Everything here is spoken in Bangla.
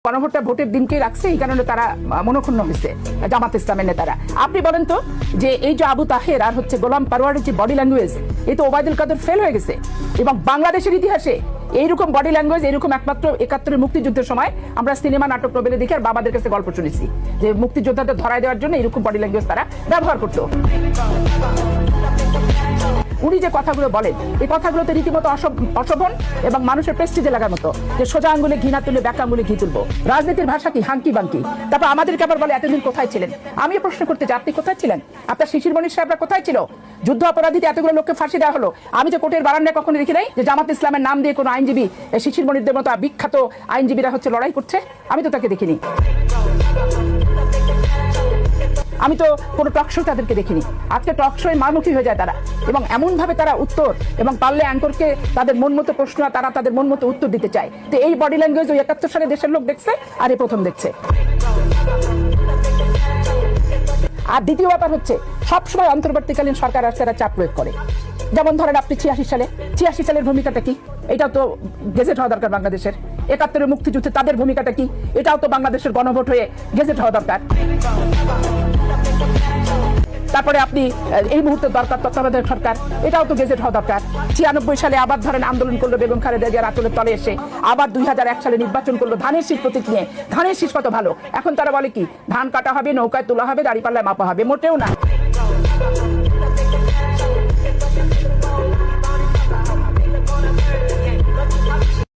গণভোটটা ভোটের দিনকে রাখছে, এই কারণে তারা মনোক্ষুণ্ণ হয়েছে জামাত ইসলামের নেতারা। আপনি বলেন তো যে এই যে আবু তাহের আর হচ্ছে গোলাম পারওয়ারের যে বডি ল্যাঙ্গুয়েজ, এই তো ওবায়দুল কাদের ফেল হয়ে গেছে। এবং বাংলাদেশের ইতিহাসে এইরকম বডি ল্যাঙ্গুয়েজ এরকম একমাত্র ৭১-এর মুক্তিযুদ্ধের সময় আমরা সিনেমা নাটক নোবেলে দেখে আর বাবাদের কাছে গল্প শুনেছি যে মুক্তিযোদ্ধাদের ধরায় দেওয়ার জন্য এরকম বডি ল্যাঙ্গুয়েজ তারা ব্যবহার করতো। উনি যে কথাগুলো বলেন, এই কথাগুলোতে রীতিমতো অশোভন এবং মানুষের প্রেস্টিজে লাগার মতো, যে সোজা আঙ্গুলে ঘি না তুলে ব্যাক আঙ্গুলে ঘি তুলবো। রাজনীতির ভাষা কি হাঙ্কি বাঙ্কি। তারপর আমাদেরকে আবার বলে এতদিন কোথায় ছিলেন। আমি প্রশ্ন করতে চাই, আপনি কোথায় ছিলেন? আপনার শিশির মনির সাহেবরা কোথায় ছিল? যুদ্ধ অপরাধীতে এতগুলো লোককে ফাঁসি দেওয়া হলো। আমি যে কোর্টের বারান্দায় কখনো দেখি নাই যে জামাত ইসলামের নাম দিয়ে কোনো আইনজীবী শিশির মনিরদের মতো বিখ্যাত আইনজীবীরা হচ্ছে লড়াই করছে। আমি তো তাকে দেখিনি। আমি তো কোনো টক শো তাদেরকে দেখিনি। আজকে টক শোয় মারমুখী হয়ে যায় তারা, এবং এমনভাবে তারা উত্তর, এবং পারলে অ্যাঙ্করকে তাদের মন মতো প্রশ্ন তারা তাদের মন মতো উত্তর দিতে চায়। তো এই বডি ল্যাঙ্গুয়েজ ওই ৭১ সালে দেশের লোক দেখছে, আর এই প্রথম দেখছে। আর দ্বিতীয় ব্যাপার হচ্ছে সবসময় অন্তর্বর্তীকালীন সরকার আসছে এরা চাপ প্রয়োগ করে। যেমন ধরেন আপনি ৮৬ সালের ভূমিকাটা কি, এটাও তো গেজেট হওয়া দরকার বাংলাদেশের। ৭১-এর মুক্তিযুদ্ধে তাদের ভূমিকাটা কি, এটাও তো বাংলাদেশের গণভোট হয়ে গেজেট হওয়া দরকার। তারপরে আপনি এই মুহূর্তে দরকার তত্ত্বাবধায়ক সরকার, এটাও তো গেজেট হওয়া দরকার। ৯৬ সালে আবার ধরেন আন্দোলন করলো বেগম খালেদা জিয়ার আঁচলের তলে এসে, আবার ২০০১ সালে নির্বাচন করলো ধানের শীষ প্রতীক নিয়ে। ধানের শীষ কত ভালো, এখন তারা বলে কি ধান কাটা হবে, নৌকায় তোলা হবে, দাঁড়িপাল্লায় মাপা হবে। মোটেও না।